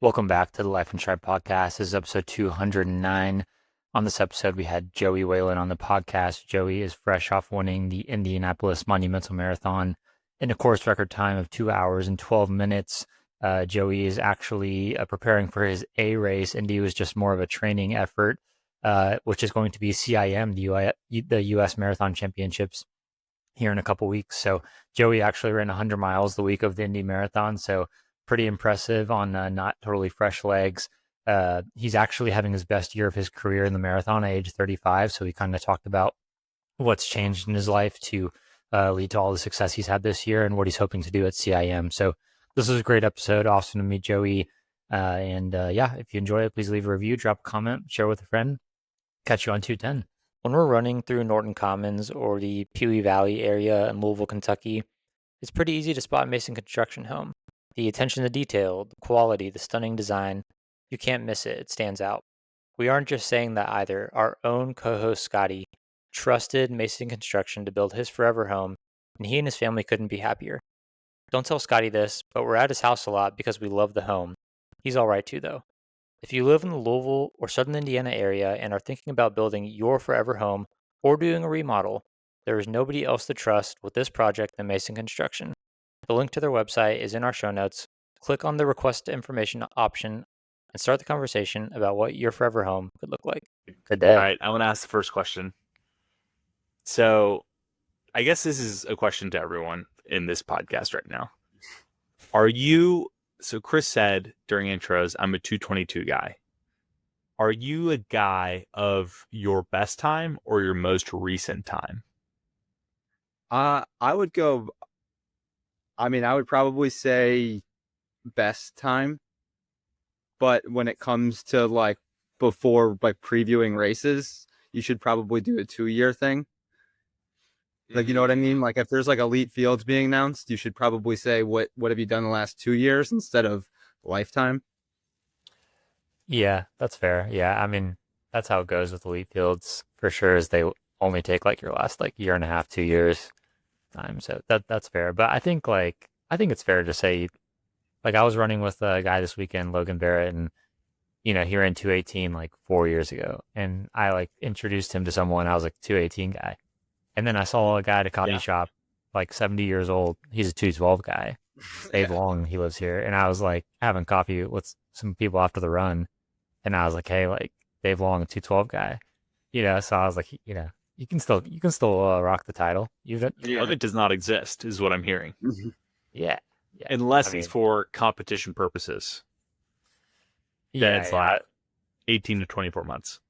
Welcome back to the Life and Stripe podcast. This is episode 209. On this episode, we had Joey Whelan on the podcast. Joey is fresh off winning the Indianapolis Monumental Marathon in a course record time of 2 hours and 12 minutes. Joey is actually preparing for his A race. Indy was just more of a training effort, which is going to be CIM, the U.S. Marathon Championships, here in a couple weeks. So Joey actually ran 100 miles the week of the Indy Marathon. So pretty impressive on not totally fresh legs. He's actually having his best year of his career in the marathon at age 35. So we kind of talked about what's changed in his life to lead to all the success he's had this year and what he's hoping to do at CIM. So this is a great episode. Awesome to meet Joey. Yeah, if you enjoy it, please leave a review, drop a comment, share with a friend. Catch you on 210. When we're running through Norton Commons or the Pewee Valley area in Louisville, Kentucky, it's pretty easy to spot Mason Construction Home. The attention to detail, the quality, the stunning design, you can't miss it. It stands out. We aren't just saying that either. Our own co-host Scotty trusted Mason Construction to build his forever home, and he and his family couldn't be happier. Don't tell Scotty this, but we're at his house a lot because we love the home. He's all right too, though. If you live in the Louisville or Southern Indiana area and are thinking about building your forever home or doing a remodel, there is nobody else to trust with this project than Mason Construction. The link to their website is in our show notes. Click on the request information option and start the conversation about what your forever home could look like. Good All day. right, I want to ask the first question. So, I guess this is a question to everyone in this podcast right now. So Chris said during intros, I'm a 222 guy. Are you a guy of your best time or your most recent time? I would go. I would probably say best time, but when it comes to before previewing races, you should probably do a 2-year thing. Like, you know what I mean? Like if there's elite fields being announced, you should probably say what have you done the last 2 years instead of lifetime. Yeah, that's fair. Yeah, I mean, that's how it goes with elite fields for sure, is they only take your last year and a half, 2 years time. So that's fair. But I think it's fair to say, I was running with a guy this weekend, Logan Barrett, and he ran 218 4 years ago. And I introduced him to someone. I was 218 guy. And then I saw a guy at a coffee shop, 70 years old. He's a 212 guy. Dave Long, he lives here. And I was having coffee with some people after the run. And I was hey, Dave Long, 212 guy. So I was you can still rock the title. It does not exist, is what I'm hearing. Yeah. Yeah. Unless it's for competition purposes. Yeah. It's 18 to 24 months.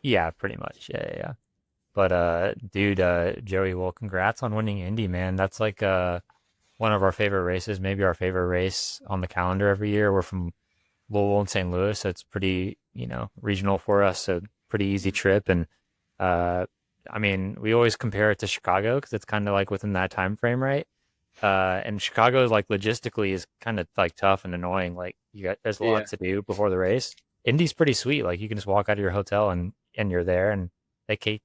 Yeah, pretty much. Yeah. But dude, Joey, well, congrats on winning Indy, man. That's one of our favorite races, maybe our favorite race on the calendar every year. We're from Louisville and St. Louis, so it's pretty, regional for us. So pretty easy trip. And I mean, we always compare it to Chicago because it's kind of within that time frame, right? And Chicago is logistically is kind of tough and annoying. There's a lot to do before the race. Indy's pretty sweet. You can just walk out of your hotel and you're there, and they take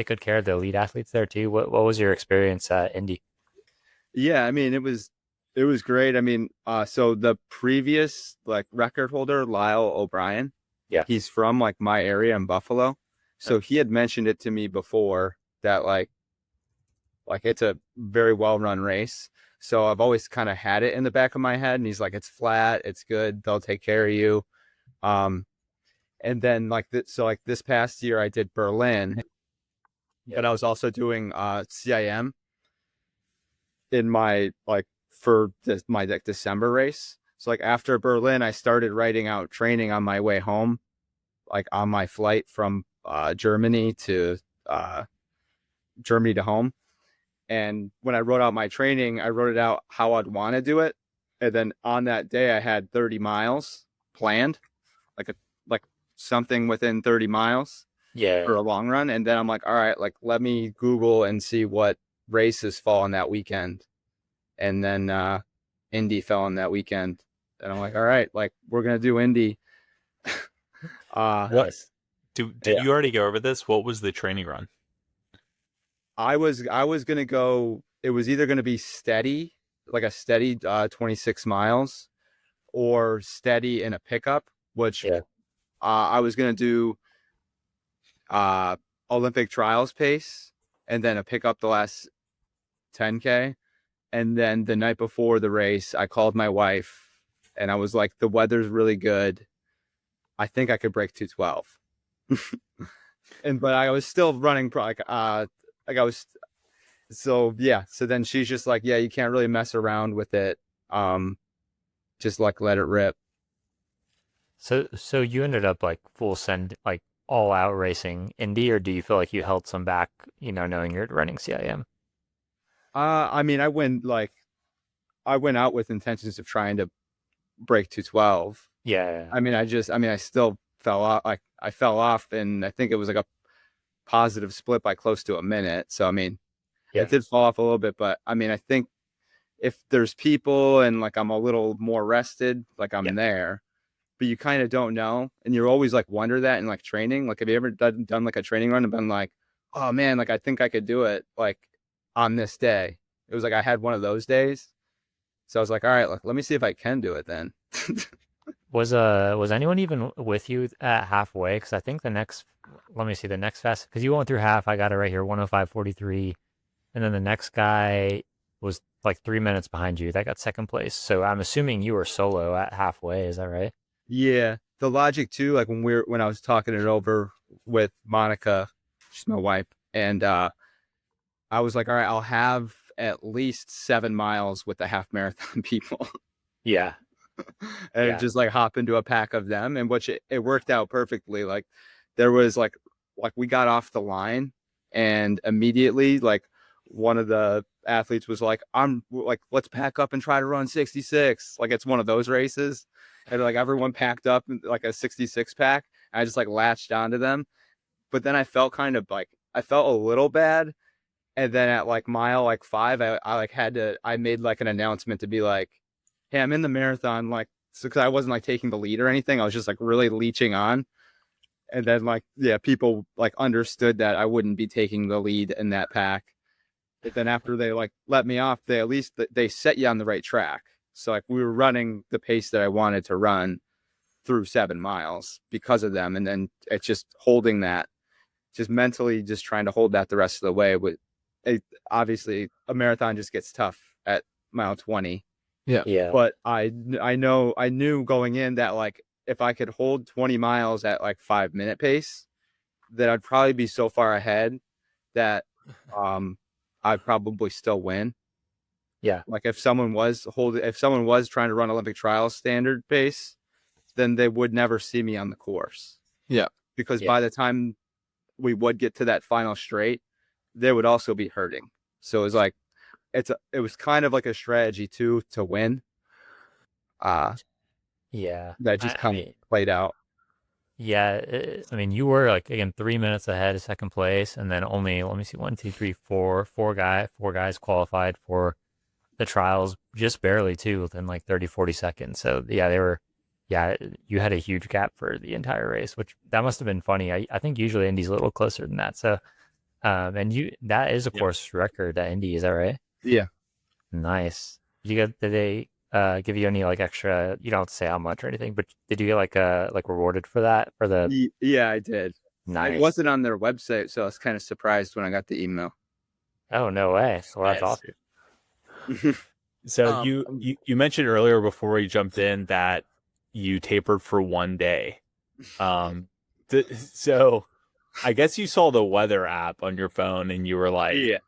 good care of the elite athletes there too. What was your experience at Indy? Yeah, I mean, it was great. I mean, so the previous record holder, Lyle O'Brien, Yeah. he's from my area in Buffalo. So he had mentioned it to me before that it's a very well run race. So I've always kind of had it in the back of my head, and he's it's flat, it's good, they'll take care of you. And then this past year I did Berlin, but I was also doing CIM in my my December race. So after Berlin, I started writing out training on my way home, on my flight from Germany to home. And when I wrote out my training, I wrote it out how I'd want to do it. And then on that day, I had 30 miles planned, like something within 30 miles for a long run. And then I'm all right, let me Google and see what races fall on that weekend. And then Indy fell on that weekend. And I'm all right, we're going to do Indy. Nice. Did you already go over this? What was the training run? I was going to go, it was either going to be steady, a steady 26 miles, or steady in a pickup, which I was going to do Olympic trials pace and then a pickup the last 10K. And then the night before the race, I called my wife and I was like, the weather's really good. I think I could break 212. But I was still running so then she's just like, yeah, you can't really mess around with it. Just like let it rip. So you ended up like full send, like all out racing Indy, or do you feel like you held some back, knowing you're running CIM? I mean, I went out with intentions of trying to break 212. Yeah. I still fell off. Like I fell off, and I think it was like a positive split by close to a minute. So I mean, it did fall off a little bit, but I mean, I think if there's people and like I'm a little more rested, like I'm there, but you kind of don't know, and you're always like wonder that in like training. Like, have you ever done like a training run and been like, oh man, like I think I could do it like on this day? It was like I had one of those days, so I was like, all right, let me see if I can do it then. Was anyone even with you at halfway? Because I think the next fast, because you went through half. I got it right here, 105.43, and then the next guy was like 3 minutes behind you. That got second place. So I'm assuming you were solo at halfway. Is that right? Yeah, the logic too, like when I was talking it over with Monica, she's my wife, and I was like, all right, I'll have at least 7 miles with the half marathon people. Yeah. And just like hop into a pack of them, and which it worked out perfectly. Like there was like we got off the line, and immediately like one of the athletes was like, I'm like, let's pack up and try to run 66. Like it's one of those races, and like everyone packed up like a 66 pack. I just like latched onto them, but then I felt a little bad. And then at like mile like 5, I made like an announcement to be like, hey, I'm in the marathon, like, so because I wasn't like taking the lead or anything. I was just like really leeching on. And then like, yeah, people like understood that I wouldn't be taking the lead in that pack. But then after they like let me off, they set you on the right track. So like we were running the pace that I wanted to run through 7 miles because of them. And then it's just holding that, just mentally just trying to hold that the rest of the way. Obviously a marathon just gets tough at mile 20. Yeah. But I knew going in that like if I could hold 20 miles at like 5-minute pace, that I'd probably be so far ahead that I'd probably still win. Yeah. Like if someone was trying to run Olympic trials standard pace, then they would never see me on the course. Yeah. Because by the time we would get to that final straight, they would also be hurting. So it was like it was kind of like a strategy too to win. That just kind of played out. Yeah, I mean, you were like again 3 minutes ahead of second place, and then only let me see, 1, 2, 3, 4, four guys qualified for the trials, just barely too, within like 30, 40 seconds. So you had a huge gap for the entire race, which that must have been funny. I think usually Indy's a little closer than that. So, and that is a course record at Indy, is that right? Yeah. Nice. Did they give you any like extra? You don't have to say how much or anything, but did you get like rewarded for that for the? Yeah, I did. Nice. It wasn't on their website, so I was kind of surprised when I got the email. Oh no way! Well, that's awesome. So you mentioned earlier before we jumped in that you tapered for 1 day. So I guess you saw the weather app on your phone and you were like,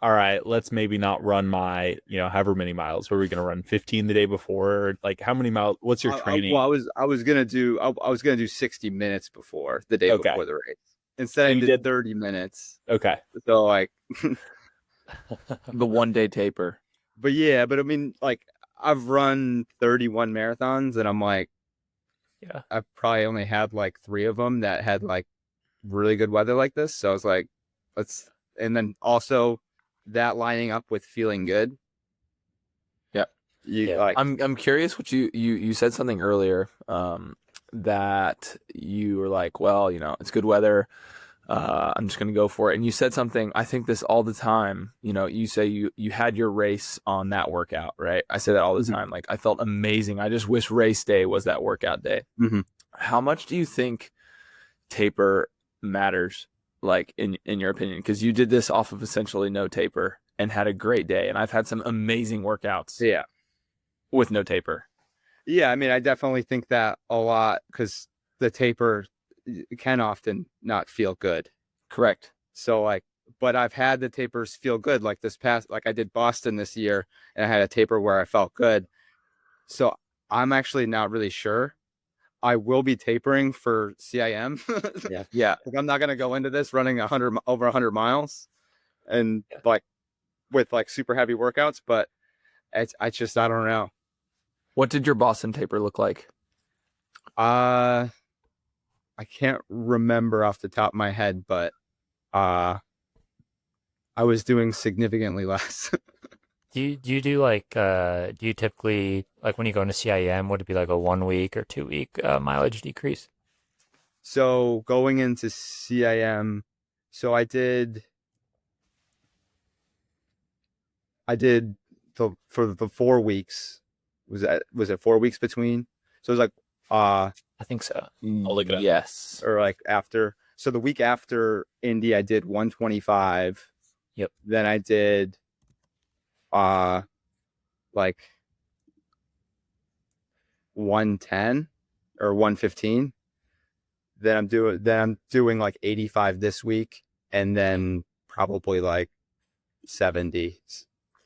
all right, let's maybe not run my, however many miles. Were we going to run 15 the day before? Like how many miles? What's your training? I was going to do 60 minutes before the day before the race. Instead I did 30 minutes. Okay. So like the 1 day taper. But I mean, like I've run 31 marathons and I'm like, I've probably only had like 3 of them that had like really good weather like this. So I was like, and then also that lining up with feeling good. I'm curious what you said something earlier that you were like, well, it's good weather. I'm just going to go for it. And you said something, I think this all the time, you say you had your race on that workout, right? I say that all the time. Like, I felt amazing. I just wish race day was that workout day. Mm-hmm. How much do you think taper matters, like in your opinion? Because you did this off of essentially no taper and had a great day. And I've had some amazing workouts with no taper. Yeah, I mean, I definitely think that a lot because the taper can often not feel good. Correct. So like, but I've had the tapers feel good. Like I did Boston this year and I had a taper where I felt good. So I'm actually not really sure. I will be tapering for CIM. Yeah. Like, I'm not going to go into this running over 100 miles and like with like super heavy workouts, but I don't know. What did your Boston taper look like? I can't remember off the top of my head, but I was doing significantly less. Do you do like do you typically, like when you go into CIM, would it be like a 1 week or 2 week mileage decrease? So going into CIM, so I did for the 4 weeks. Was it 4 weeks between? So it was like I think so. I'll look it up. Yes. or like after. So the week after Indy, I did 125. Yep. Then I did like 110 or 115. Then I'm doing like 85 this week, and then probably like 70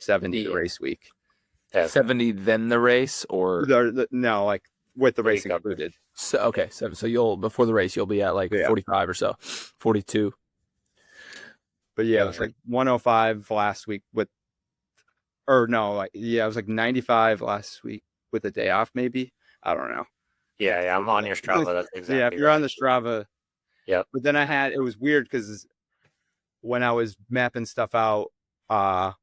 the race week. 70 then the race, or No, like with the race included. so? Okay, so you'll before the race you'll be at like 45 or so, 42. But yeah, it was like 105 last week it was like 95 last week with a day off, maybe. I don't know. Yeah, I'm on your Strava. That's exactly Yeah, if you're on the Strava. Yep. But then it was weird because when I was mapping stuff out, I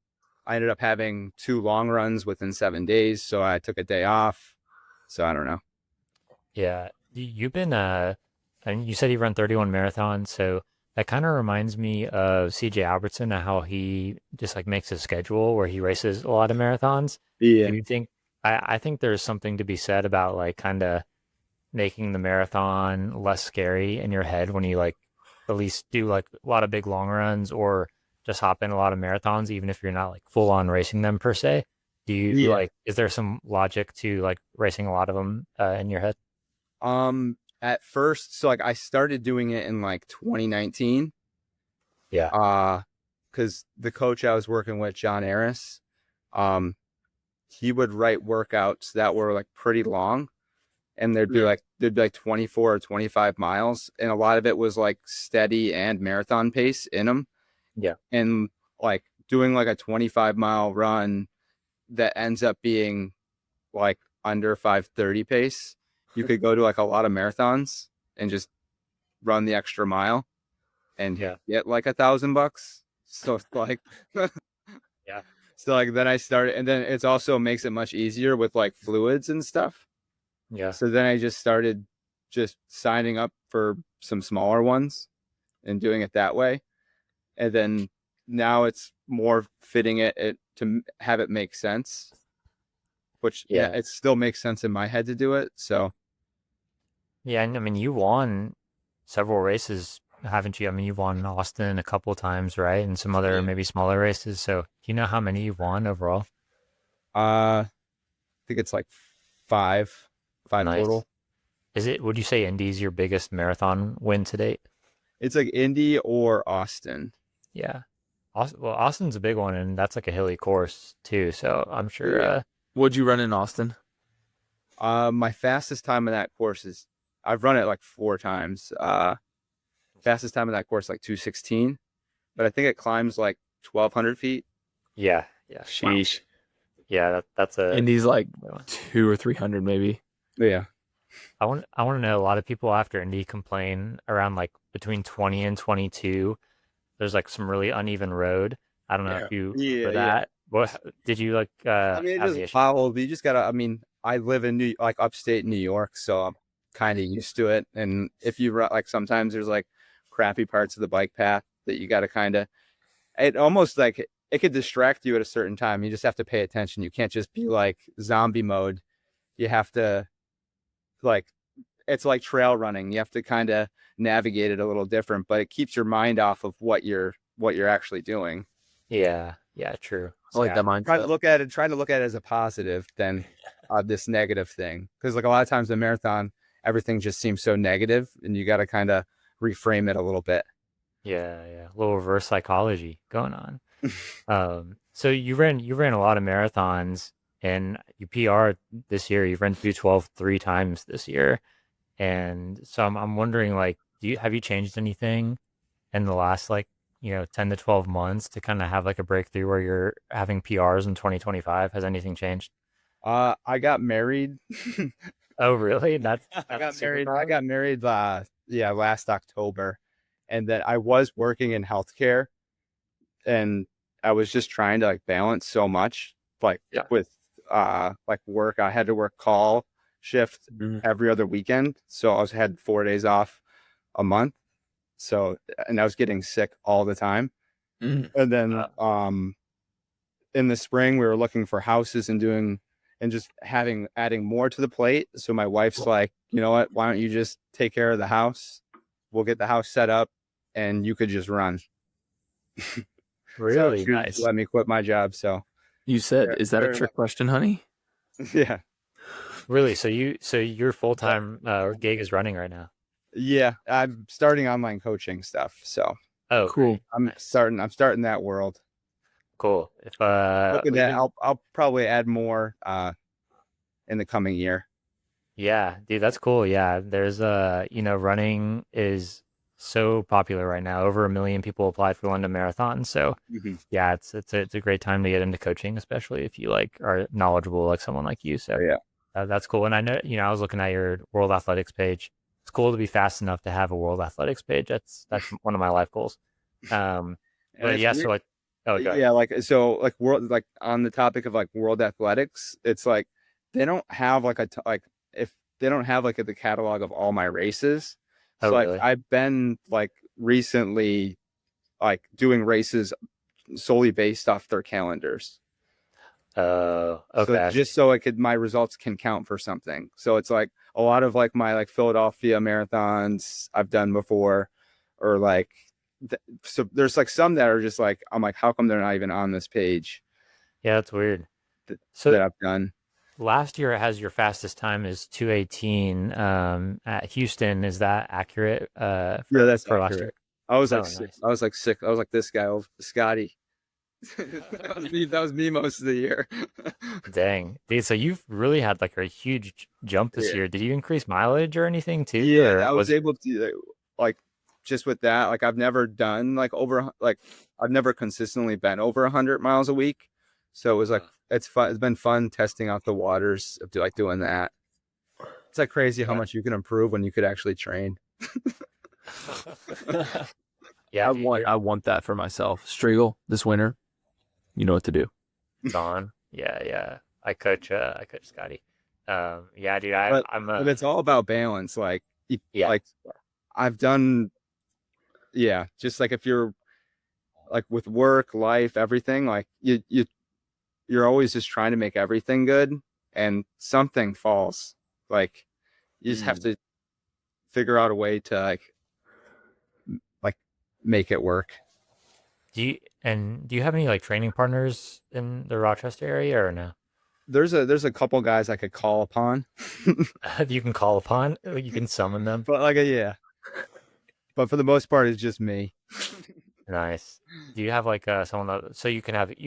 ended up having 2 long runs within 7 days, so I took a day off. So I don't know. Yeah, you've been and you said you run 31 marathons, so that kind of reminds me of CJ Albertson and how he just like makes a schedule where he races a lot of marathons. Yeah. Do you think I think there's something to be said about like kind of making the marathon less scary in your head when you like at least do like a lot of big long runs or just hop in a lot of marathons, even if you're not like full on racing them per se. Do you like, is there some logic to like racing a lot of them in your head? At first, so like I started doing it in like 2019. Yeah. Because the coach I was working with, John Harris, he would write workouts that were like pretty long, and they'd be like 24 or 25 miles, and a lot of it was like steady and marathon pace in them. Yeah. And like doing like a 25-mile run that ends up being like under 5:30 pace, you could go to like a lot of marathons and just run the extra mile and get like $1,000. So it's like Yeah. So like then I started, and then it also makes it much easier with like fluids and stuff. Yeah. So then I just started just signing up for some smaller ones and doing it that way. And then now it's more fitting it to have it make sense, which it still makes sense in my head to do it. So yeah, and I mean you won several races, haven't you? I mean you've won Austin a couple of times, right? And some other maybe smaller races. So do you know how many you've won overall? I think it's like five total. Would you say Indy's your biggest marathon win to date? It's like Indy or Austin. Yeah. Austin's a big one, and that's like a hilly course too. So I'm sure. What'd you run in Austin? My fastest time in that course is I've run it like 4 times. Fastest time in that course like 2:16, but I think it climbs like 1,200 feet. Yeah. Sheesh. Yeah, that's a Indy's like 200 or 300 maybe. Yeah. I want to know, a lot of people after Indy complain around like between 20 and 22. There's like some really uneven road. I don't know if you for that. What did you like? I mean, it is foul, but you just gotta. I mean, I live in upstate New York, so I'm kind of used to it. And if you like, sometimes there's like crappy parts of the bike path that you got to kind of, it almost like it could distract you at a certain time. You just have to pay attention. You can't just be like zombie mode. You have to like, it's like trail running. You have to kind of navigate it a little different, but it keeps your mind off of what you're actually doing. Yeah. Yeah. True. I like that mindset. Try to look at it as a positive than this negative thing. Because like a lot of times in marathon, everything just seems so negative, and you got to kind of reframe it a little bit. Yeah. Yeah. A little reverse psychology going on. So you ran a lot of marathons, and you PR'd this year. You've run 2:12 3 times this year. And so I'm wondering, like, have you changed anything in the last, like, 10 to 12 months to kind of have like a breakthrough where you're having PRs in 2025? Has anything changed? I got married. Oh, really? I got married last October, and then I was working in healthcare, and I was just trying to like balance so much with like work. I had to work call shift every other weekend, so I had 4 days off a month. So, and I was getting sick all the time. And then in the spring we were looking for houses and just adding more to the plate. So my wife's like, you know what, why don't you just take care of the house? We'll get the house set up and you could just run. Really? So Nice. let me quit my job. So You said, is that a trick question, honey? yeah. Really? So your full-time gig is running right now? Yeah, I'm starting online coaching stuff. So Oh, cool. I'm starting that world. Cool. If Look at that, I'll probably add more in the coming year. Yeah, dude, that's cool. Yeah, there's running is so popular right now. Over 1 million people applied for London Marathon. So yeah, it's a great time to get into coaching, especially if you like are knowledgeable like someone like you. So yeah, that's cool. And I know, I was looking at your World Athletics page. It's cool to be fast enough to have a World Athletics page. That's one of my life goals. But yeah, so like, oh, go ahead. Yeah, like world, like on the topic of like World Athletics, it's like they don't have like if they don't have like the catalog of all my races. Oh, So really? I've been like recently like doing races solely based off their calendars. Okay. So just so my results can count for something. So it's like a lot of like my like Philadelphia marathons I've done before, or like so there's like some that are just like, I'm like, how come they're not even on this page? Yeah, that's weird. That I've done. Last year it has your fastest time is 2:18 at Houston. Is that accurate? Yeah, that's for accurate. last year. I was like nice. I was like sick. I was like this guy, Scotty. That was me most of the year. Dang, dude. So you've really had like a huge jump this year. Did you increase mileage or anything too? Yeah, I was able to like just with that. Like I've never done I've never consistently been over 100 miles a week. So it was like it's fun. It's been fun testing out the waters of like doing that. It's like crazy how much you can improve when you could actually train. Yeah, I want that for myself. Striegel this winter. You know what to do. It's on. Yeah. I coach Scotty. Yeah, dude. But it's all about balance. Like I've done. Yeah, just like if you're like with work, life, everything, like you're always just trying to make everything good, and something falls. Like you just have to figure out a way to like make it work. Do you have any like training partners in the Rochester area or no? There's a couple guys I could call upon. You can call upon, you can summon them. But but for the most part, it's just me. Nice. Do you have like someone that, so you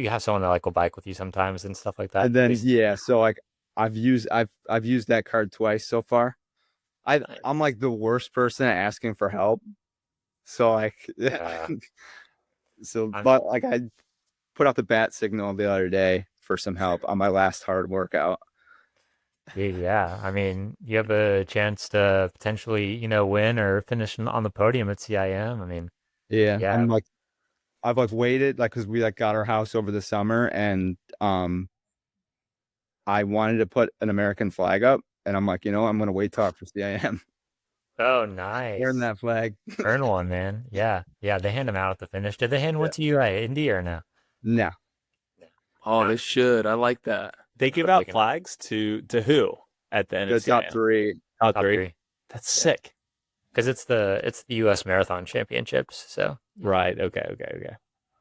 have someone that like will bike with you sometimes and stuff like that? And then so like I've used that card twice so far. I'm like the worst person at asking for help. So like but like I put out the bat signal the other day for some help on my last hard workout. Yeah, I mean, you have a chance to potentially, win or finish on the podium at CIM. I mean, yeah. I'm like, I've like waited, like, cause we like got our house over the summer, and I wanted to put an American flag up, and I'm like, I'm gonna wait till after CIM. Oh, nice. Earn that flag. Earn one, man. Yeah. Yeah, they hand them out at the finish. Did they hand one to you at Indy or no? No. Oh, they should. I like that. They give out flags to who at the end The of top Scan? three. Top Top three. three. That's sick. Because it's the U.S. Marathon Championships. So Right. Okay.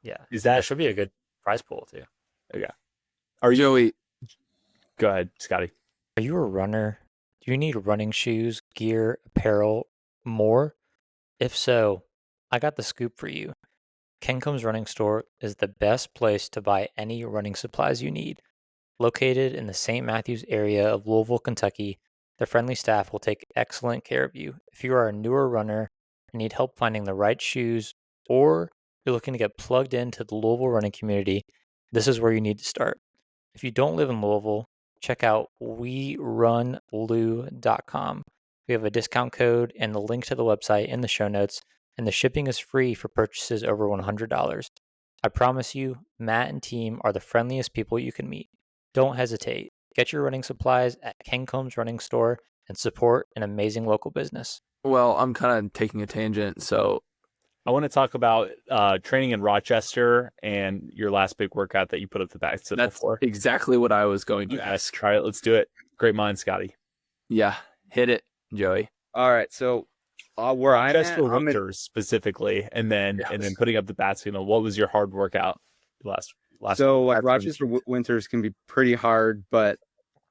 yeah, Is that that should be a good prize pool too. Are you? Joey, Go ahead, Scotty. Are you a runner? Do you need running shoes, gear, apparel, more? If so, I got the scoop for you. Kencom's Running Store is the best place to buy any running supplies you need. Located in the St. Matthews area of Louisville, Kentucky, their friendly staff will take excellent care of you. If you are a newer runner and need help finding the right shoes, or you're looking to get plugged into the Louisville running community, this is where you need to start. If you don't live in Louisville, check out werunlou.com. We have a discount code and the link to the website in the show notes, and the shipping is free for purchases over $100. I promise you, Matt and team are the friendliest people you can meet. Don't hesitate. Get your running supplies at Kencom's Running Store and support an amazing local business. well, I'm kind of taking a tangent, so I want to talk about training in Rochester and your last big workout that you put up the back that's for. exactly what I was going to Yes, ask. try it. Let's do it. Great mind, Scotty. Yeah, hit it, Joey. All right. So where I'm Just at, for I'm in, winters specifically, and then putting up the bats. What was your hard workout last? so like Rochester winters can be pretty hard, but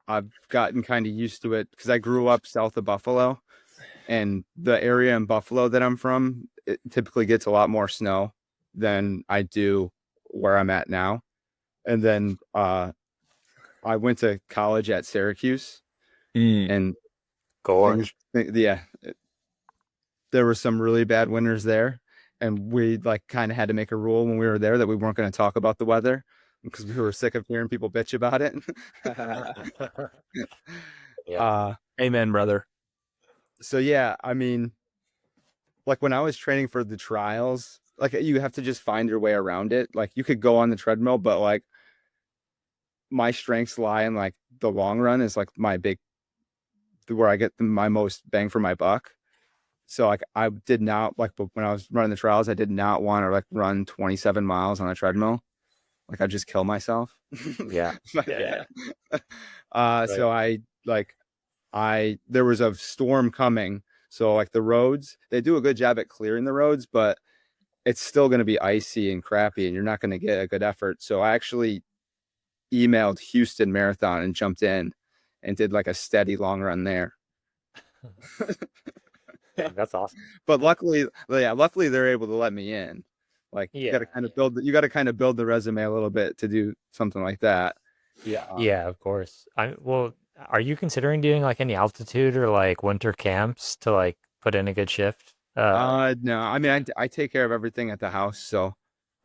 I've gotten kind of used to it because I grew up south of Buffalo, and the area in Buffalo that I'm from, it typically gets a lot more snow than I do where I'm at now. And then I went to college at Syracuse, and Gorge. there were some really bad winters there, and we like kind of had to make a rule when we were there that we weren't going to talk about the weather because we were sick of hearing people bitch about it. Amen, brother. So yeah, I mean, like when I was training for the trials, like you have to just find your way around it. Like you could go on the treadmill, but like my strengths lie in like the long run is like my big, where I get my most bang for my buck. So like I did not like when I was running the trials, I did not want to like run 27 miles on a treadmill. Like I'd just kill myself. Yeah. So there was a storm coming. So like the roads, they do a good job at clearing the roads, but it's still going to be icy and crappy and you're not going to get a good effort. So I actually emailed Houston Marathon and jumped in and did like a steady long run there. That's awesome. But luckily they're able to let me in. Like you got to kind of build the resume a little bit to do something like that. Yeah, of course. Are you considering doing like any altitude or like winter camps to like put in a good shift? No, I mean, I take care of everything at the house. So,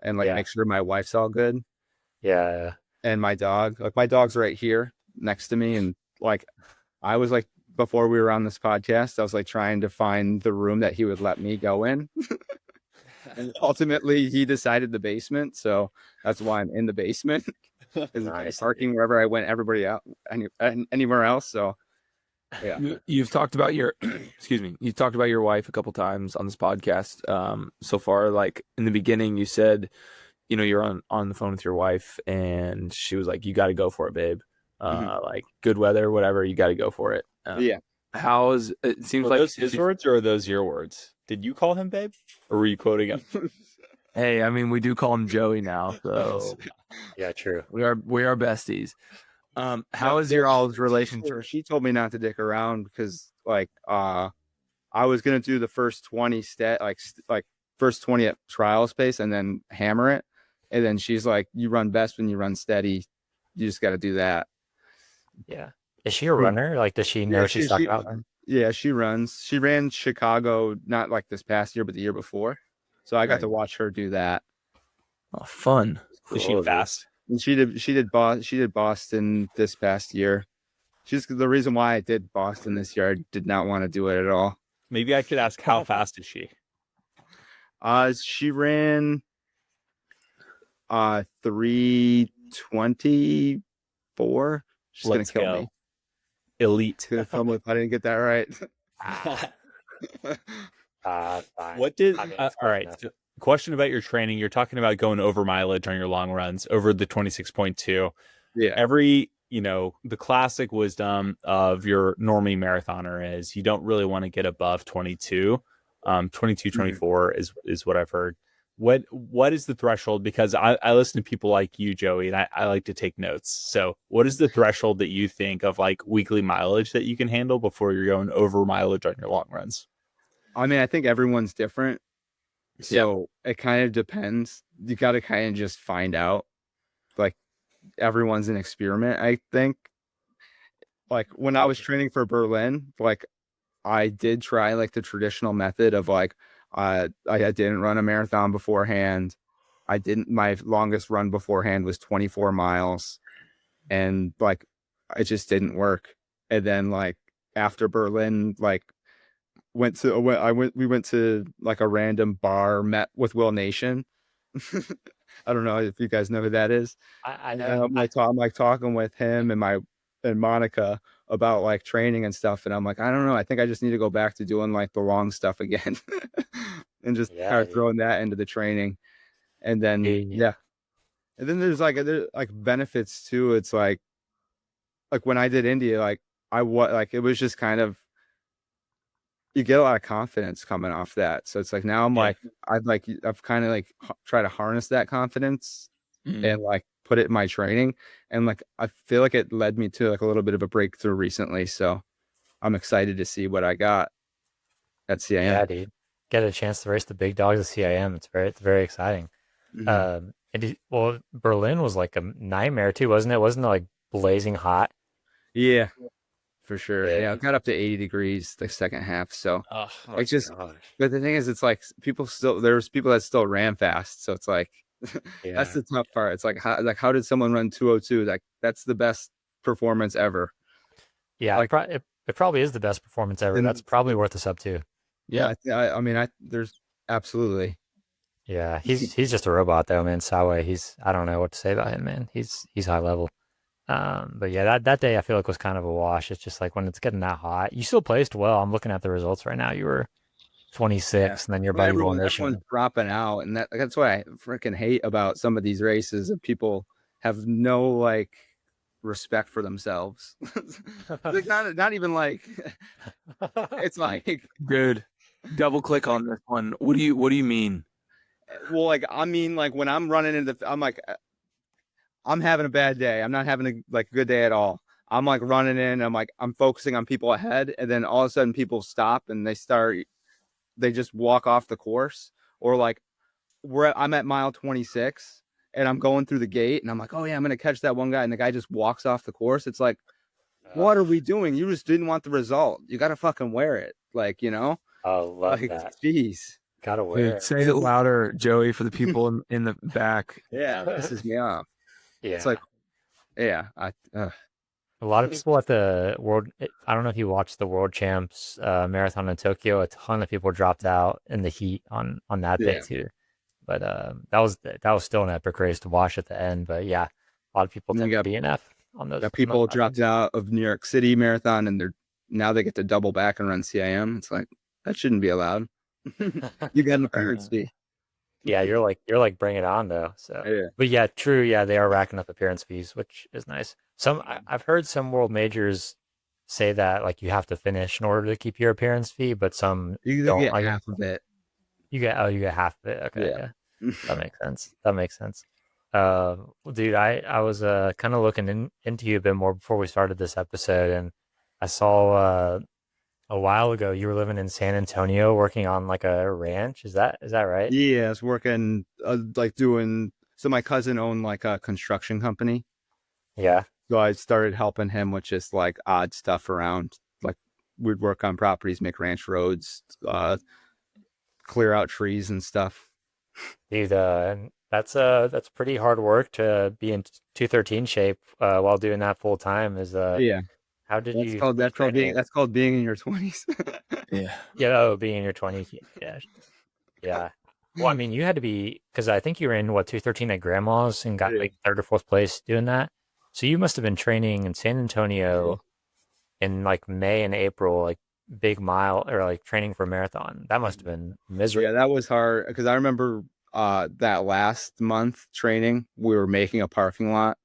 and like make sure my wife's all good. Yeah. And my dog's right here next to me. And like, I was like, before we were on this podcast, I was like trying to find the room that he would let me go in. And ultimately he decided the basement. So that's why I'm in the basement. Nice. Parking wherever I went, everybody out anywhere else. So yeah. You've talked about your you've talked about your wife a couple times on this podcast so far. Like in the beginning you said, you know, you're on the phone with your wife and she was like, you got to go for it, babe. Like good weather, whatever, you got to go for it. How is it? Seems like those his words or are those your words? Did you call him babe, or were you quoting him? Hey, I mean, we do call him Joey now, so yeah, true. We are besties. How is your all's relationship? She told me not to dick around because like I was gonna do the first 20 first 20 at trial space and then hammer it, and then she's like, you run best when you run steady. You just got to do that. Yeah. Is she a runner? Like, does she know she's talking about? Yeah, she runs. She ran Chicago, not like this past year, but the year before. So I got to watch her do that. Oh, fun! Is she fast? And she did Boston this past year. She's the reason why I did Boston this year. I did not want to do it at all. Maybe I could ask, how fast is she? She ran 3:24. She's gonna kill me. Elite. Gonna kill me if I didn't get that right. Fine. What did? I mean, All it's close right. enough. So, question about your training. You're talking about going over mileage on your long runs, over the 26.2. Yeah. Every, the classic wisdom of your normie marathoner is you don't really want to get above 22. 22, 24 is what I've heard. What is the threshold? Because I listen to people like you, Joey, and I like to take notes. So what is the threshold that you think of like weekly mileage that you can handle before you're going over mileage on your long runs? I mean, I think everyone's different. So it kind of depends. You got to kind of just find out. Like everyone's an experiment, I think. Like when I was training for Berlin, like I did try like the traditional method of like I didn't run a marathon beforehand. My longest run beforehand was 24 miles, and like it just didn't work. And then like after Berlin, like we went to like a random bar, met with Will Nation. I don't know if you guys know who that is. I And know. I'm like talking with him and Monica about like training and stuff. And I'm like, I don't know. I think I just need to go back to doing like the long stuff again and just kind of throwing that into the training. And then, yeah. And then there's like benefits too. It's like when I did Indy, like it was just kind of, you get a lot of confidence coming off that. So it's like, now I'm like, I've kind of like try to harness that confidence and like put it in my training. And like, I feel like it led me to like a little bit of a breakthrough recently. So I'm excited to see what I got at CIM. Yeah, dude. Get a chance to race the big dogs at CIM. It's very exciting. Well, Berlin was like a nightmare too, wasn't it? Wasn't it like blazing hot? Yeah, for sure. Yeah, it got up to 80 degrees the second half. So it's just, but the thing is, it's like there's people that still ran fast. So it's like, that's the tough part. It's like, how did someone run 2:02? Like that's the best performance ever. Yeah, like, it probably is the best performance ever. That's probably worth a sub too. Yeah, I mean, there's absolutely. Yeah, he's just a robot though, man. Sawe, I don't know what to say about him, man. He's high level. But yeah, that day I feel like was kind of a wash. It's just like when it's getting that hot, you still placed well. I'm looking at the results right now. You were 26, and then your buddy everyone's dropping out, and that's what I freaking hate about some of these races. That people have no like respect for themselves. Like not even like it's like, dude, double click on this one. What do you mean? Well, like I mean, like when I'm running into, I'm like, I'm having a bad day. I'm not having a good day at all. I'm like running in. I'm like, I'm focusing on people ahead, and then all of a sudden people stop and they just walk off the course. Or like I'm at mile 26 and I'm going through the gate and I'm like, oh yeah, I'm gonna catch that one guy, and the guy just walks off the course. It's like, what are we doing? You just didn't want the result. You gotta fucking wear it, like, you know. Oh, love that. Jeez. Gotta wear it. Say it louder, Joey, for the people in the back. Yeah, this is me off. Yeah. It's like, yeah, a lot of people at the world. I don't know if you watched the World Champs marathon in Tokyo. A ton of people dropped out in the heat on that day too. But that was still an epic race to watch at the end. But yeah, a lot of people tend to DNF on those. People dropped out of New York City Marathon, and now they get to double back and run CIM. It's like, that shouldn't be allowed. You got an appearance fee. Yeah, you're like bring it on though. So, but yeah, true. Yeah, they are racking up appearance fees, which is nice. I've heard some world majors say that like you have to finish in order to keep your appearance fee, but some you don't get half of it. You get half of it. Okay, yeah. That makes sense. Dude, I was kind of looking into you a bit more before we started this episode, and I saw a while ago you were living in San Antonio working on like a ranch. Is that right? Yeah, I was working so my cousin owned like a construction company. Yeah. So I started helping him with just like odd stuff around. Like we'd work on properties, make ranch roads, clear out trees and stuff. Dude, and that's pretty hard work to be in 213 shape while doing that full time. How did you? That's called being in your 20s. Yeah, being in your 20s. Yeah. Well, I mean, you had to be, because I think you were in 213 at Grandma's and got like third or fourth place doing that. So you must have been training in San Antonio in like May and April, like big mile or like training for a marathon. That must have been miserable. Yeah, that was hard because I remember that last month training, we were making a parking lot.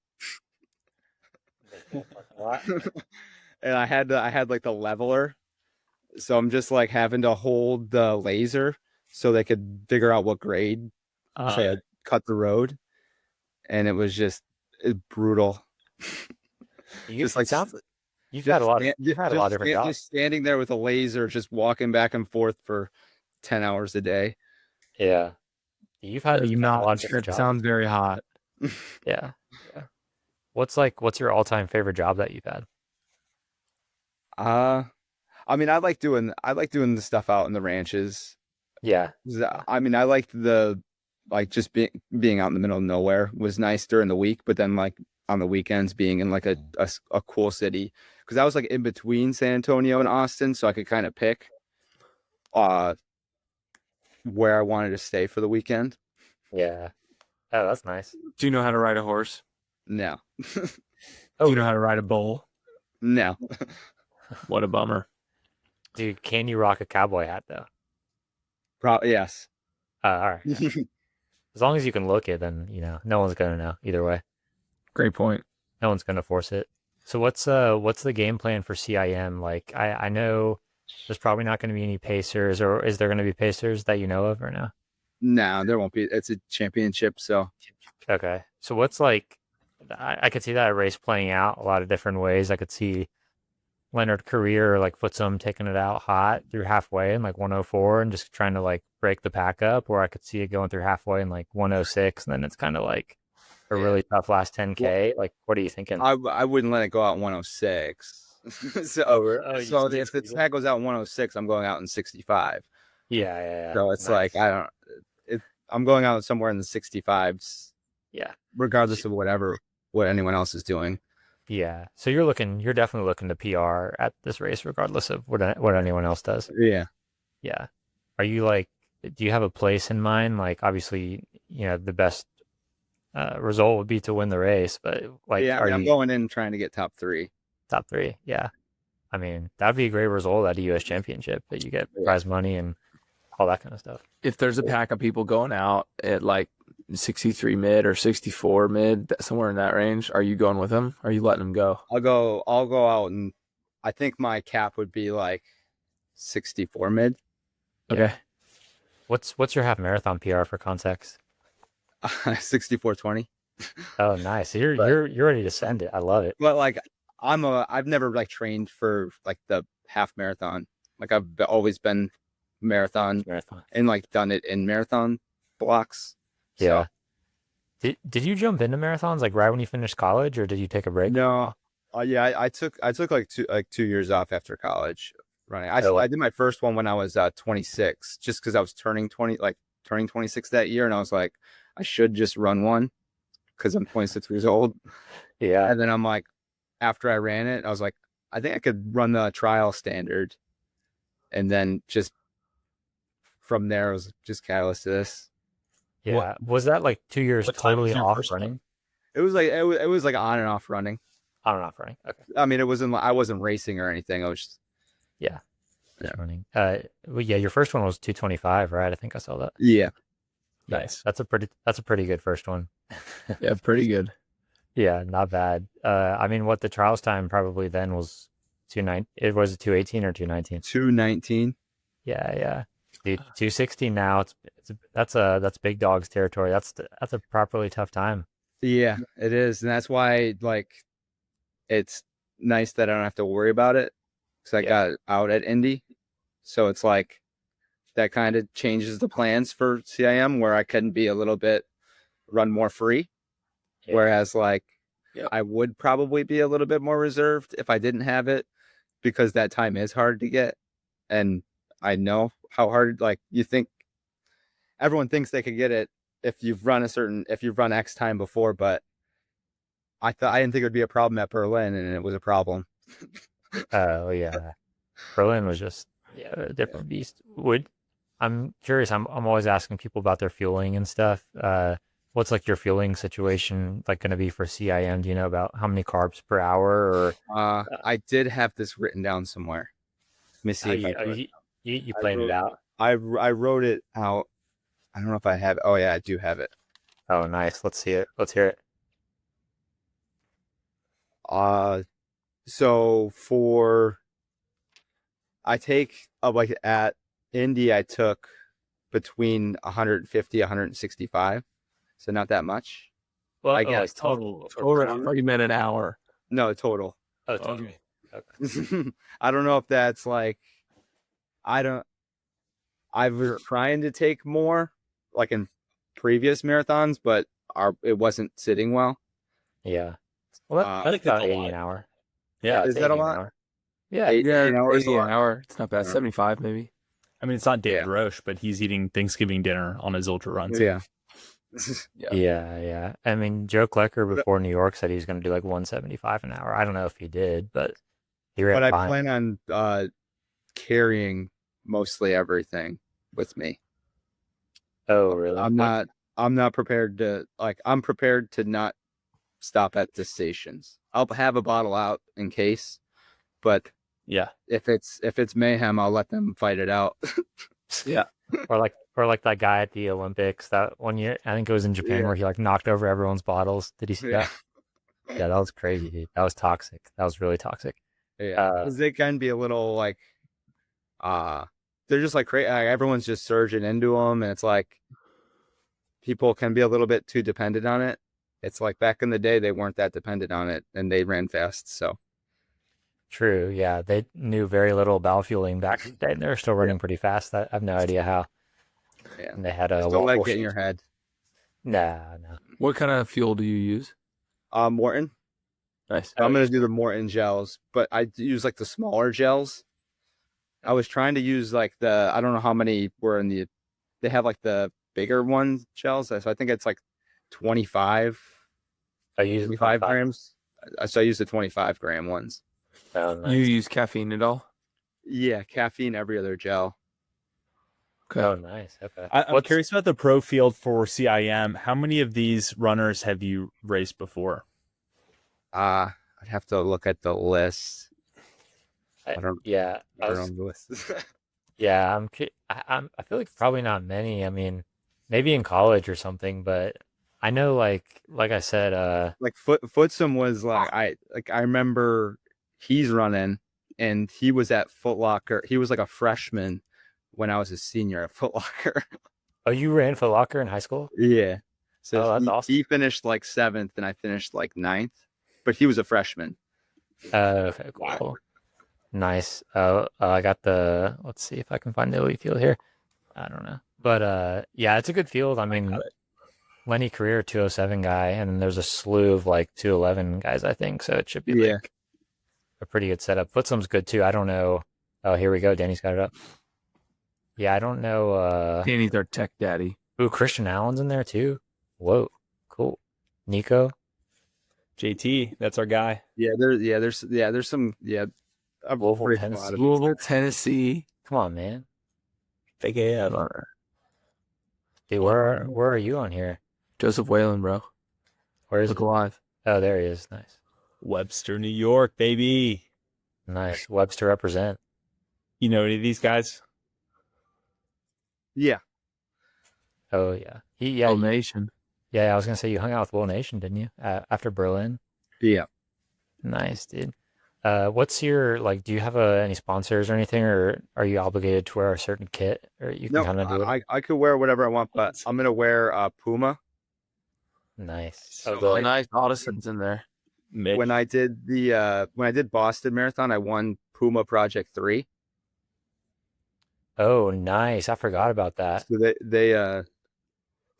And I had like the leveler. So I'm just like having to hold the laser so they could figure out what grade to cut the road. And it was brutal. You've had a lot of different jobs. Just standing there with a laser, just walking back and forth for 10 hours a day. Yeah. You've had a lot of different jobs. Sounds very hot. Yeah. What's your all-time favorite job that you've had? I mean, I like doing the stuff out in the ranches. Yeah. I mean, I liked just being out in the middle of nowhere was nice during the week, but then like on the weekends being in like a cool city, because I was like in between San Antonio and Austin, so I could kind of pick where I wanted to stay for the weekend. Yeah. Oh, that's nice. Do you know how to ride a horse? No. Do you know how to ride a bull? No. What a bummer. Dude, can you rock a cowboy hat though? Probably yes. All right. Yeah. As long as you can look it, then no one's gonna know either way. Great point. No one's gonna force it. So what's the game plan for CIM? Like I know there's probably not going to be any pacers, or is there going to be pacers that you know of or no? No, there won't be. It's a championship, so. Okay. So what's like? I could see that race playing out a lot of different ways. I could see Leonard Career or like Footsum taking it out hot through halfway in like 104 and just trying to like break the pack up, or I could see it going through halfway in like 106, and then it's kind of like a really tough last 10K. Like, what are you thinking? I wouldn't let it go out in 106. So if the pack goes out in 106, I'm going out in 65. Yeah. So it's nice. Like I'm going out somewhere in the 65s. Yeah. Regardless of what anyone else is doing. Yeah. So you're definitely looking to PR at this race, regardless of what anyone else does. Yeah. Yeah. Are you like? Do you have a place in mind? Like, obviously, the best result would be to win the race, but like, yeah, I'm going in trying to get top three. Top three, yeah. I mean, that'd be a great result at a U.S. championship, that you get prize money and all that kind of stuff. If there's a pack of people going out at like 63 mid or 64 mid, somewhere in that range, are you going with them? Or are you letting them go? I'll go out, and I think my cap would be like 64 mid. Okay. Yeah. What's your half marathon PR for context? 64:20. Oh, nice. So you're ready to send it. I love it. But like I've never like trained for like the half marathon. Like I've always been marathon and like done it in marathon blocks. Yeah. So. Did you jump into marathons like right when you finished college, or did you take a break? No. Yeah, I took like 2 years off after college running. I did my first one when I was 26, just because I was turning 26 that year, and I was like, I should just run one because I'm 26 years old. Yeah. And then I'm like, after I ran it, I was like, I think I could run the trial standard. And then just from there, I was just catalyst to this. Yeah. Was that like 2 years totally off running? It was like on and off running. On and off running. Okay. I mean, I wasn't racing or anything. I was just. Yeah. Running. Well, yeah, your first one was 2:25, right? I think I saw that. Yeah. Nice. That's a pretty good first one. Yeah, pretty good. Yeah, not bad. I mean, what the trials time probably then was 2:9. It was a 2:18 or 2:19. 2:19. Yeah. Dude, 2:16 now. That's big dogs territory. That's a properly tough time. Yeah, it is, and that's why like it's nice that I don't have to worry about it because I got out at Indy, so it's like that kind of changes the plans for CIM where I can be a little bit run more free. Yeah. Whereas like I would probably be a little bit more reserved if I didn't have it, because that time is hard to get. And I know how hard, like everyone thinks they could get it if you've run X time before, but I didn't think it would be a problem at Berlin, and it was a problem. Oh yeah. Berlin was just a different beast. I'm curious. I'm always asking people about their fueling and stuff. What's like your fueling situation like going to be for CIM? Do you know about how many carbs per hour? Or I did have this written down somewhere. me see if I can. You planned it out. I wrote it out. I don't know if I have it. Oh yeah, I do have it. Oh, nice. Let's see it. Let's hear it. So for I take like at Indy, I took between 150, 165. So not that much. Well, I guess total. Or you meant an hour. No, total. Oh, total. Okay. I don't know if that's like I've been trying to take more like in previous marathons, but it wasn't sitting well. Yeah. Well, that's about 80 an hour. Yeah. Is that a lot? Hour. Yeah. Yeah, an hour is a 80 lot. an hour. It's not bad. 75 maybe. I mean, it's not David Roche, but he's eating Thanksgiving dinner on his ultra runs. Yeah. Yeah. I mean, Joe Klecker before New York said he was going to do like 175 an hour. I don't know if he did, but he ran But fine. I plan on carrying mostly everything with me. Oh, really? I'm not prepared to I'm prepared to not stop at the stations. I'll have a bottle out in case, but Yeah. if it's mayhem, I'll let them fight it out. Yeah. Or like that guy at the Olympics that one year, I think it was in Japan, where he like knocked over everyone's bottles. Did you see that? Yeah, that was crazy, dude. That was toxic. That was really toxic. Yeah, because they can be a little like, they're just like crazy. Everyone's just surging into them, and it's like people can be a little bit too dependent on it. It's like back in the day, they weren't that dependent on it, and they ran fast. So True. Yeah, they knew very little about fueling back in the day, and they were still running pretty fast. I have no idea how. yeah, And they had a just don't let it waffle get in your sheet. head. No. What kind of fuel do you use? Morton. Nice. I'm gonna do the Morton gels, but I use like the smaller gels. I was trying to use like I don't know how many were in they have like the bigger one gels. So I think it's like 25. I use 25 grams. So I use the 25 gram ones. Oh, nice. You use caffeine at all? Yeah, caffeine every other gel. Okay. Oh, nice. Okay. I'm curious about the pro field for CIM. How many of these runners have you raced before? I'd have to look at the list. I don't know the list. Yeah, I feel like probably not many. I mean, maybe in college or something, but I know like I said, Like Footsum was like I remember he's running and he was at Foot Locker. He was like a freshman when I was a senior at Foot Locker. oh, you ran Foot Locker in high school? Yeah. So Oh, that's awesome. He finished like 7th and I finished like 9th, but he was a freshman. Okay, cool. Nice. I got let's see if I can find the elite field here. I don't know. But yeah, it's a good field. I mean, Lenny Career 207 guy, and then there's a slew of like 211 guys, I think. So it should be like a pretty good setup. Footsum's good too. I don't know. Oh, here we go. Danny's got it up. Yeah, I don't know. Danny's our tech daddy. Ooh, Christian Allen's in there too. Whoa, cool. Nico. JT, that's our guy. There's some Louisville, Tennessee. Louisville, Tennessee. Come on, man. Big AF. Dude, where are you on here? Joseph Whelan, bro. Where is Look it? alive. Oh, there he is. Nice. Webster, New York, baby. Nice. Webster represent. You know any of these guys? Yeah. Oh yeah. All Nation. Yeah, I was gonna say you hung out with Will Nation, didn't you? After Berlin. Yeah. Nice, dude. What's your do you have any sponsors or anything, or are you obligated to wear a certain kit, or you can kind of do it? I could wear whatever I want, but I'm gonna wear Puma. Nice. Oh, nice. Audison's in there. Mitch. When I did Boston Marathon, I won Puma Project 3. Oh, nice. I forgot about that. So they've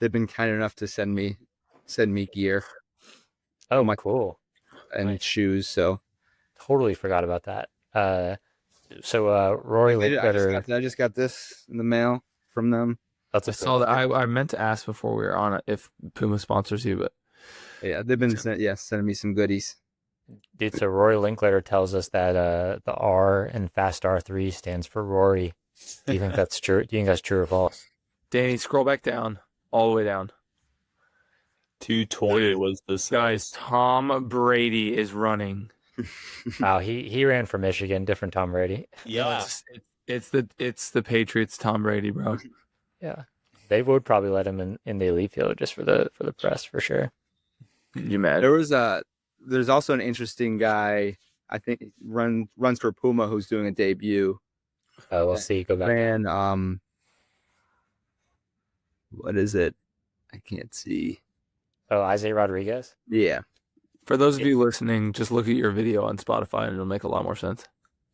been kind enough to send me gear. Oh, cool. And nice. Shoes. So totally forgot about that. Rory Linkletter. I just got this in the mail from them. That's I saw that. I meant to ask before we were on it if Puma sponsors you, but yeah, they've been sending me some goodies. Dude, so Rory Linkletter tells us that the R in Fast R3 stands for Rory. Do you think that's true? Do you think that's true or false? Danny, scroll back down, all the way down. 220 was this. Guys, Tom Brady is running Wow, he ran for Michigan, different Tom Brady. Yeah. It's the Patriots Tom Brady, bro. Yeah, they would probably let him in the elite field just for the press for sure. You mad? There's also an interesting guy, I think runs for Puma, who's doing a debut. Oh, we'll see. Go back. Ran what is it? I can't see. Oh, Isaiah Rodriguez. Yeah. For those of you listening, just look at your video on Spotify and it'll make a lot more sense.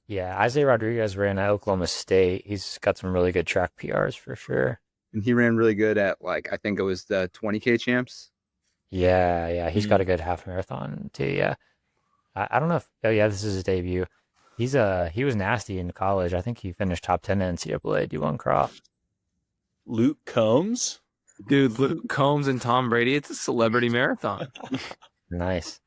Yeah, Isaiah Rodriguez ran at Oklahoma State. He's got some really good track PRs for sure. And he ran really good at, like, I think it was the 20K champs. Yeah, he's got a good half marathon too. Yeah, I don't know if. Oh yeah, this is his debut. He was nasty in college. I think he finished top 10 in NCAA D1 Cross. Luke Combs? Dude, Luke Combs and Tom Brady, it's a celebrity marathon. Nice.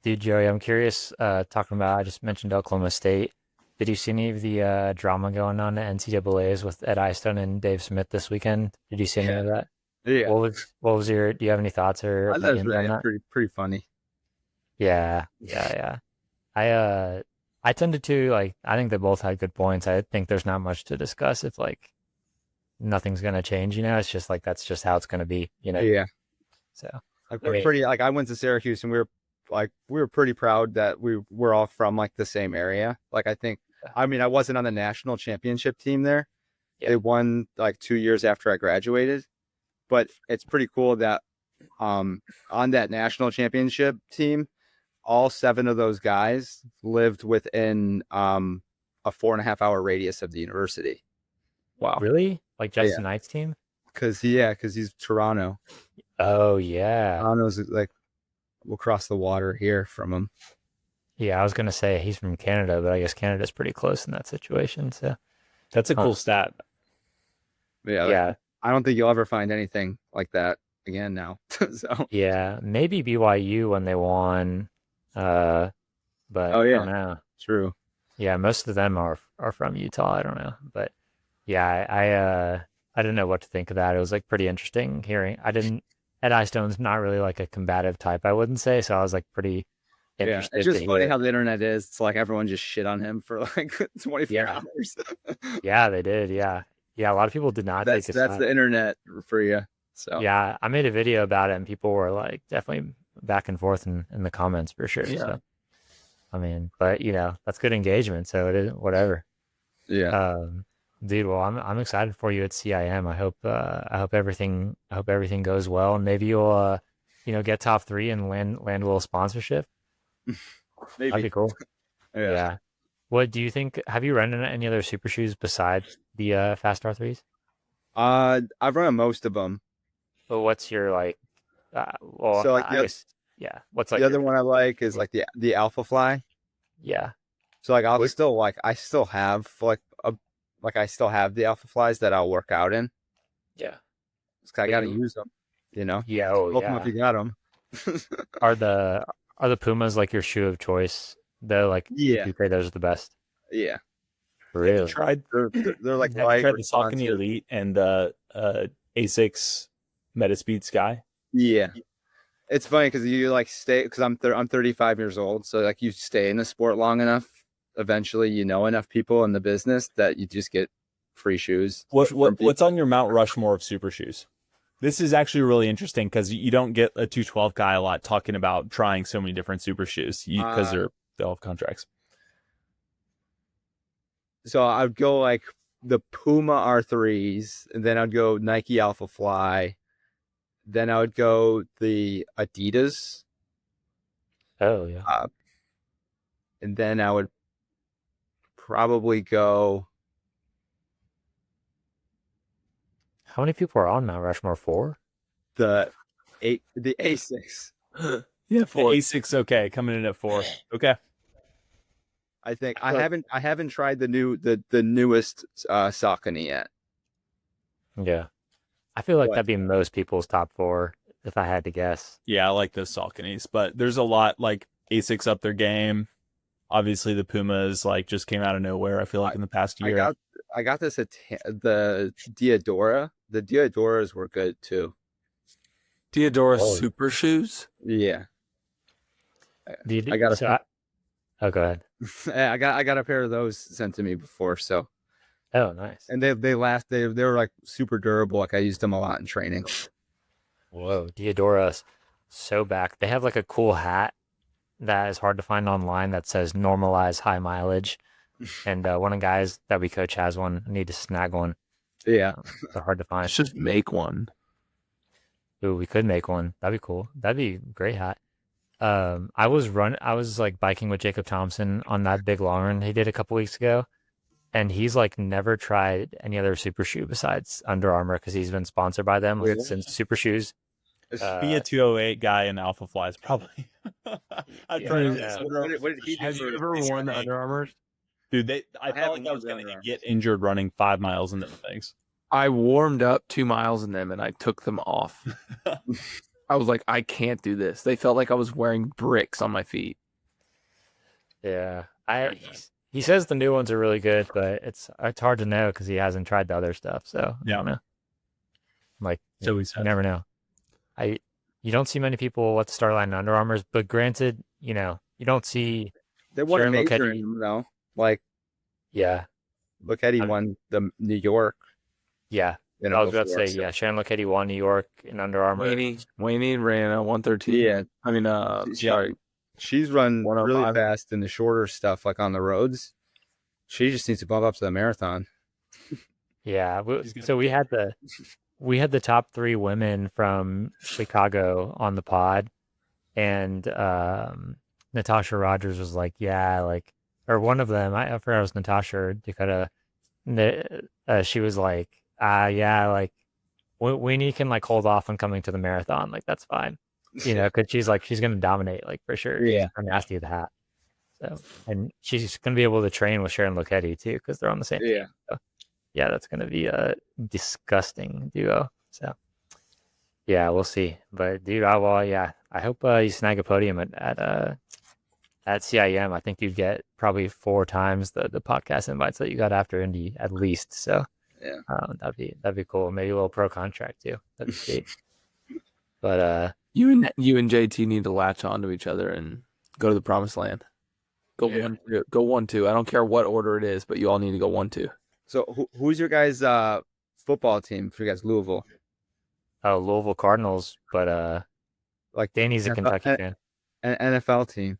Dude, Joey, I'm curious, talking about, I just mentioned Oklahoma State. Did you see any of the drama going on at NCAAs with Ed Eyestone and Dave Smith this weekend? Did you see any of that? Yeah. What was your, do you have any thoughts or I thought it was opinions on that? pretty funny. Yeah. I tended to, like, I think they both had good points. I think there's not much to discuss if, like, nothing's going to change, It's just like, that's just how it's going to be, Yeah. So, Like, we're pretty, like, I went to Syracuse and we were pretty proud that we were all from, like, the same area. Like, I wasn't on the national championship team there. Yeah. They won, like, 2 years after I graduated. But it's pretty cool that on that national championship team, all 7 of those guys lived within a 4.5 hour radius of the university. Wow. Really? Like Justin Knight's team? Because he's Toronto. Oh, yeah. Toronto's, like, we'll cross the water here from him. Yeah, I was going to say he's from Canada, but I guess Canada's pretty close in that situation. So That's a cool stat. Yeah. Yeah. I don't think you'll ever find anything like that again now. So Yeah, maybe BYU when they won, but I don't know. True. Yeah, most of them are from Utah. I don't know, but yeah, I didn't know what to think of that. It was like pretty interesting hearing. Ed Eyestone's not really like a combative type, I wouldn't say. So I was like pretty interested. It's just to funny hear. how the internet is. It's like everyone just shit on him for like 24 hours. Yeah, they did. Yeah, a lot of people did not take his That's side. the internet for you. So Yeah, I made a video about it, and people were like definitely back and forth in the comments for sure. Yeah. So, I mean, but that's good engagement. So it is whatever. yeah. Dude, well, I'm excited for you at CIM. I hope everything goes well, and maybe you'll get top 3 and land a little sponsorship. Maybe. That'd be cool. Yeah. Yeah. What do you think? Have you run any other super shoes besides the Fast R3s? I've run most of them. But what's your like? Well, So, like, I guess, yeah. What's like the other one I like is like the Alpha Fly. Yeah. So like I still have I still have the Alpha Flies that I'll work out in. Yeah. I got to use them. Yeah. Oh, Hook 'em if you got them. Are the Pumas like your shoe of choice? They're like, Yeah. you say those are the best. Yeah. Really? They're like Have you light, tried the Saucony responsive. Elite and the Asics Metaspeed Sky? Yeah. It's funny because you like stay, because I'm 35 years old. So like you stay in the sport long enough, eventually you know enough people in the business that you just get free shoes. What's on your Mount Rushmore of super shoes? This is actually really interesting because you don't get a 212 guy a lot talking about trying so many different super shoes because they all have contracts. So I'd go like the Puma R3s, and then I'd go Nike Alpha Fly. Then I would go the Adidas, Oh, yeah. and then I would probably go. How many people are on Mount Rushmore? 4? The A6. Yeah, The Asics, okay, coming in at 4. Okay. I think I haven't tried the newest Saucony yet. Yeah. I feel like What? that'd be most people's top 4 if I had to guess. Yeah, I like those Sauconys, but there's a lot like Asics up their game. Obviously, the Pumas like just came out of nowhere. I feel like in the past year. I got this at the Diadora. The Diadoras were good too. Diodora Oh. super shoes. Yeah. Do you, I gotta- so Oh, go ahead. I got a pair of those sent to me before, so. Oh, nice. And they were like super durable. Like I used them a lot in training. Whoa, Diodora's so back. They have like a cool hat that is hard to find online that says normalize high mileage. And one of the guys that we coach has one. I need to snag one. Yeah. They're hard to find. Let's just make one. Ooh, we could make one. That'd be cool. That'd be a great hat. I was like biking with Jacob Thompson on that big long run he did a couple weeks ago. And he's like never tried any other super shoe besides Under Armour because he's been sponsored by them since Super Shoes. Be a 208 guy in Alpha Flies, probably. I've tried What did he do? Have you ever worn the Under Armours? Dude, I felt like I was going to get injured running 5 miles in them things. I warmed up 2 miles in them and I took them off. I was like, I can't do this. They felt like I was wearing bricks on my feet. Yeah, he says the new ones are really good, but it's hard to know because he hasn't tried the other stuff. So I don't know. Like, So you never know. You don't see many people at the start line in Under Armours, but granted, you don't see. They won a Sharon major Lochetti. in them, though. Like Yeah, Lochetti won the New York. yeah. I was about to say, yeah. Sharon Lochetti won New York in Under Armour. Wayne ran a 113. Yeah. I mean, sorry. She's run really 105. fast in the shorter stuff, like on the roads. She just needs to bump up to the marathon. Yeah. So we had the top 3 women from Chicago on the pod, and Natasha Rogers was like, yeah, like, or one of them, I forgot it was Natasha or Dakota. She was like, yeah, like, Winnie can like hold off on coming to the marathon, like that's fine, because she's gonna dominate, like for sure. Yeah, she's nasty with the hat. So, and she's gonna be able to train with Sharon Lochetti too, because they're on the same team. So, yeah, that's gonna be a disgusting duo. So, yeah, we'll see. But dude, I hope you snag a podium at CIM. I think you'd get probably 4 times the podcast invites that you got after Indy at least. So. Yeah, that'd be cool. Maybe a little pro contract too. That'd be sweet. But you and JT need to latch onto each other and go to the promised land. Go 1-2. Go 1-2. I don't care what order it is, but you all need to go 1-2. So who's your guys' football team for you guys? Louisville. Oh, Louisville Cardinals. But like Danny's a Kentucky fan. An NFL team.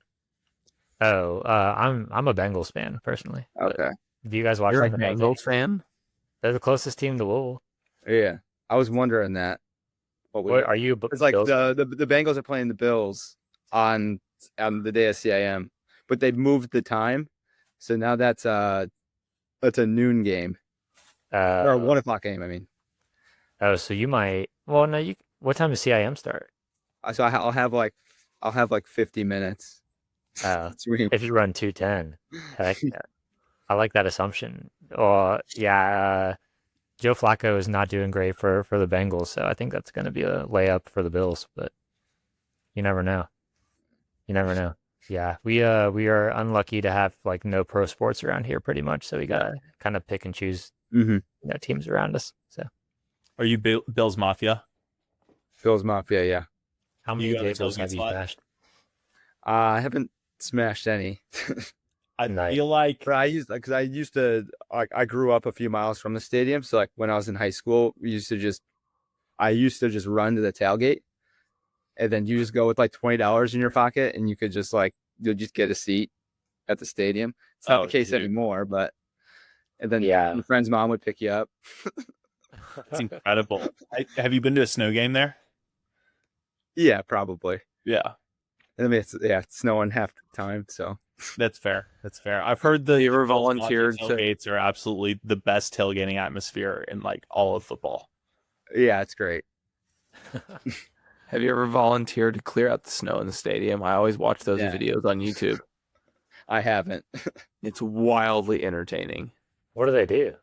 Oh, I'm a Bengals fan personally. Okay. Do you guys watch? You're a Bengals fan? They're the closest team to Louisville. Yeah, I was wondering that. What are you? It's like Bills the Bengals are playing the Bills on the day of CIM, but they moved the time, so now that's a noon game or a 1 o'clock game. I mean. Oh, so you might. Well, no. What time does CIM start? So I'll have like 50 minutes. If you run 2:10, heck yeah. I like that assumption. Joe Flacco is not doing great for the Bengals, so I think that's going to be a layup for the Bills. But you never know. Yeah, we are unlucky to have like no pro sports around here, pretty much. So we gotta kind of pick and choose, teams around us. So, are you Bills Mafia? Bills Mafia, yeah. How many Bills have you smashed? I haven't smashed any. I feel like, but I used to I grew up a few miles from the stadium, so like when I was in high school, I used to just run to the tailgate, and then you just go with like $20 in your pocket, and you could just you'll just get a seat at the stadium. It's not the case anymore, but and then your friend's mom would pick you up. It's incredible. Have you been to a snow game there? Yeah, probably. Yeah. I mean, it's snowing half the time, so. That's fair. I've heard the ever volunteered tailgates are absolutely the best tailgating atmosphere in like all of football. Yeah, it's great. Have you ever volunteered to clear out the snow in the stadium? I always watch those videos on YouTube. I haven't. It's wildly entertaining. What do they do?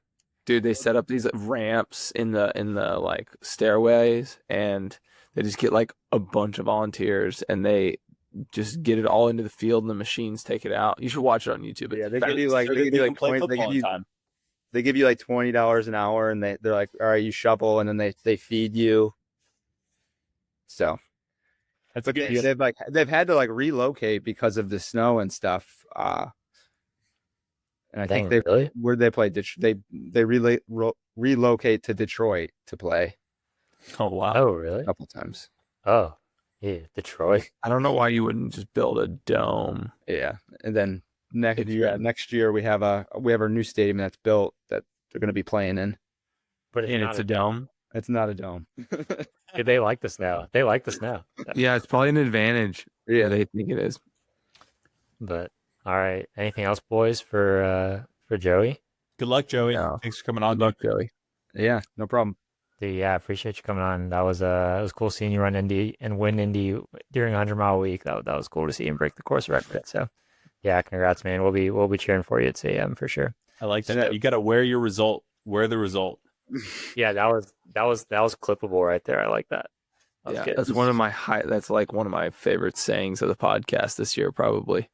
Dude, they set up these ramps in the like stairways, and they just get like a bunch of volunteers, and they just get it all into the field, and the machines take it out. You should watch it on YouTube. Yeah, they give you like they give you like $20 an hour, and they're like, all right, you shovel, and then they feed you. So That's But good. they've had to like relocate because of the snow and stuff. And I Dang, think really? where they play, they relocate to Detroit to play Oh wow. Oh, really? a couple times. Oh, yeah, Detroit. I don't know why you wouldn't just build a dome. Yeah, and then next If you're in- next year we have our new stadium that's built that they're going to be playing in. But and it's a dome. It's not a dome. Dude, they like the snow. They like the snow. Yeah, it's probably an advantage. Yeah. They think it is. But all right. Anything else, boys, for Joey? Good luck, Joey. Yeah. Thanks for coming on. Good luck, Joey. Yeah, no problem. Dude, yeah, I appreciate you coming on. That was cool seeing you run Indy and win Indy during 100-mile week. That was cool to see and break the course record. So, yeah, congrats, man. We'll be cheering for you at CM for sure. I like that. You got to wear your result. Wear the result. Yeah, that was clippable right there. I like that. Yeah, good. that's one of my That's like one of my favorite sayings of the podcast this year, probably.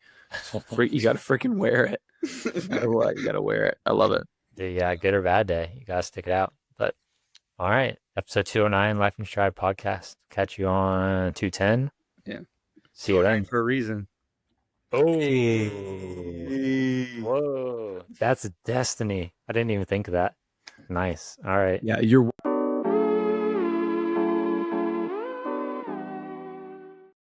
You got to freaking wear it. You got to wear it. I love it. Dude, yeah, good or bad day, you gotta stick it out. But all right, episode 209, Life in Stride podcast. Catch you on 210. Yeah. See you then. For a reason. Oh, whoa, that's destiny. I didn't even think of that. Nice. All right. Yeah, you're